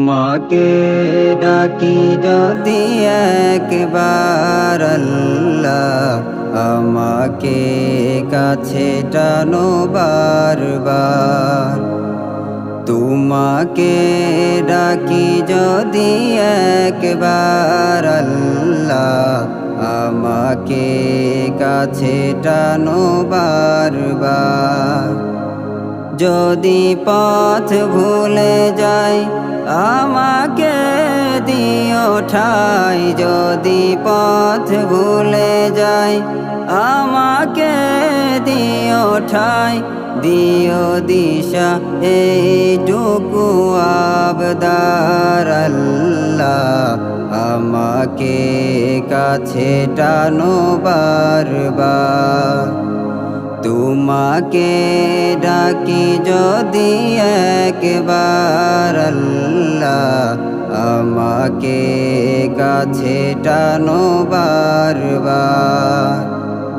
তোমাকে ডাকি যদি একবার আল্লাহ, আমাকে কাছে টানো বারবার। তোমাকে ডাকি যদি একবার আল্লাহ, আমাকে কাছে টানো বারবার। যদি পথ ভুলে যাই আমাকে দিও ঠাই, যদি পথ ভুলে যাই আমাকে দিও ঠাই। দিও দিশা এইটুকু আবদার আল্লাহ, আমাকে কাছে টানো বারবার। তোমাকে ডাকি যদি একবার আল্লাহ, আমাকে কাছে টানো বারবার।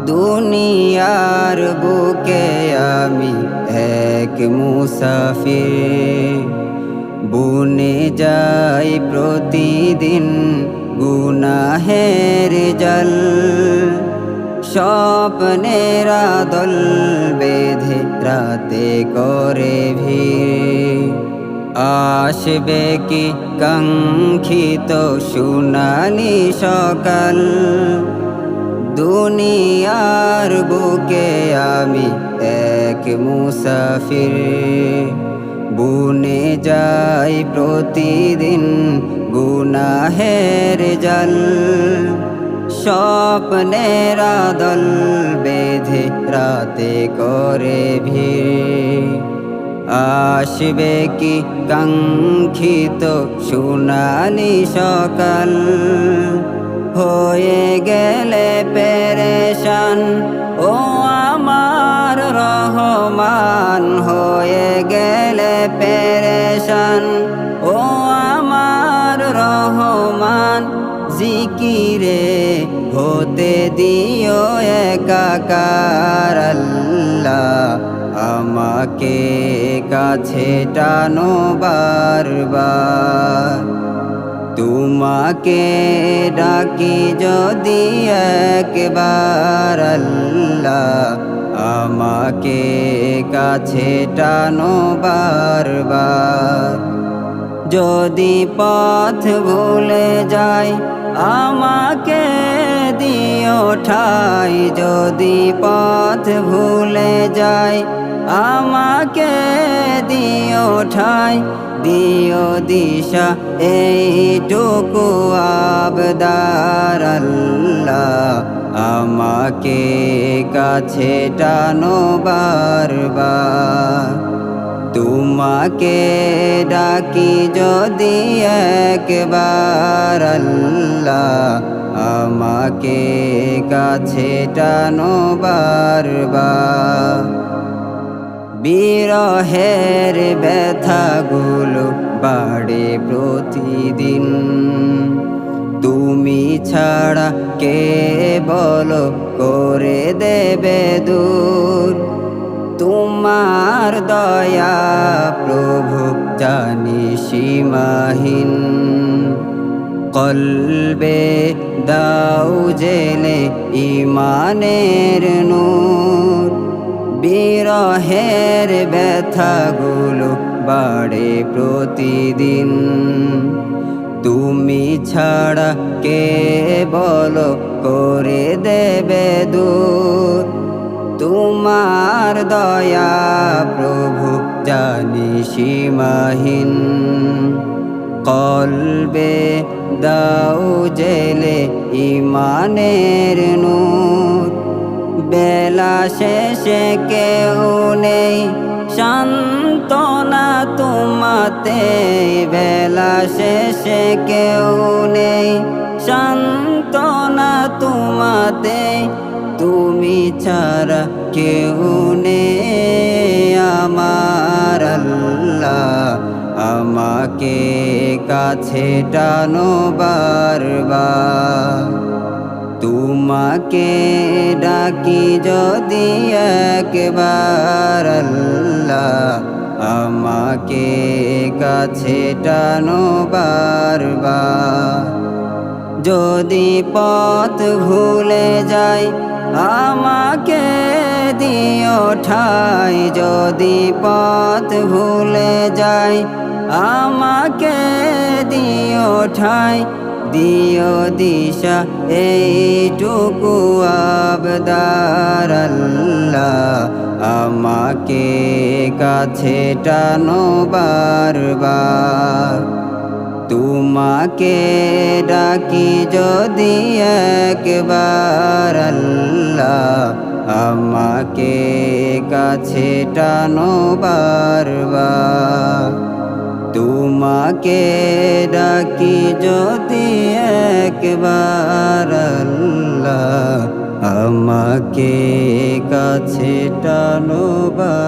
দুনিয়ার বুকে আমি এক মুসাফির, বুনে যাই প্রতিদিন গুনাহের জল। স্বপ্নের দল বেঁধে রাতে করে ভিড়, আসবে কি কাঙ্ক্ষিত সোনালি সকাল। দুনিয়ার বুকে আমি এক মুসাফির, বুনে যাই প্রতিদিন গুনাহের জল। স্বপ্নের দল বেঁধে রাতে করে ভিড়, আসবে কি কাঙ্ক্ষিত সোনালি সকাল। হয়ে গেলে পেরেশান ও আমার রহমান, হয়ে গেলে পেরেশান ও আমার রহমান। জিকিরে হতে দিও একাকার আল্লাহ, আমাকে কাছে টানো বারবার। তোমাকে ডাকি যদি একবার আল্লাহ, আমাকে কাছে টানো বারবার। যদি পথ ভুলে যাই আমাকে দিও ঠাই, যদি পথ ভুলে যাই আমাকে দিও ঠাই। দিও দিশা এইটুকু আবদার আল্লাহ, আমাকে কাছে টানো বারবার। তোমাকে ডাকি যদি একবার আল্লাহ, আমাকে কাছে টানো বারবার। বিরহের ব্যথাগুলো বাড়ে প্রতিদিন, তুমি ছাড়া কে বলো করে দেবে দূর। তোমার দয়া প্রভু জানি সীমাহীন, কলবে দাও জেলে ইমানের নূর। বিরহের ব্যথাগুলো বাড়ে প্রতিদিন, তুমি ছাড়া কে বলো করে দেবে দূর। তোমার দয়া প্রভু জানি সীমাহীন, কলবে দাও জেলে ইমানের নূর। বেলা শেষে কেউ নেই সান্ত্বনা তোমাতে, বেলা শেষে কেউ নেই সান্ত্বনা তোমাতে। তুমি ছাড়া কেউ নেই আমার আল্লাহ, আমাকে কাছে টানো বারবার। তোমাকে ডাকি যদি একবার আল্লাহ, আমাকে কাছে টানো বারবার। যদি পথ ভুলে যাই আমাকে দিও ঠাই, যদি পথ ভুলে যাই আমাকে দিও ঠাই, দিও দিশা এইটুকু আবদার আল্লাহ, আমাকে কাছে টানো বারবার। তোমাকে ডাকি যদি একবার আল্লাহ, আমাকে কাছে টানো বারবার। তোমাকে ডাকি যদি একবার আল্লাহ, আমাকে কাছে টানো বারবার।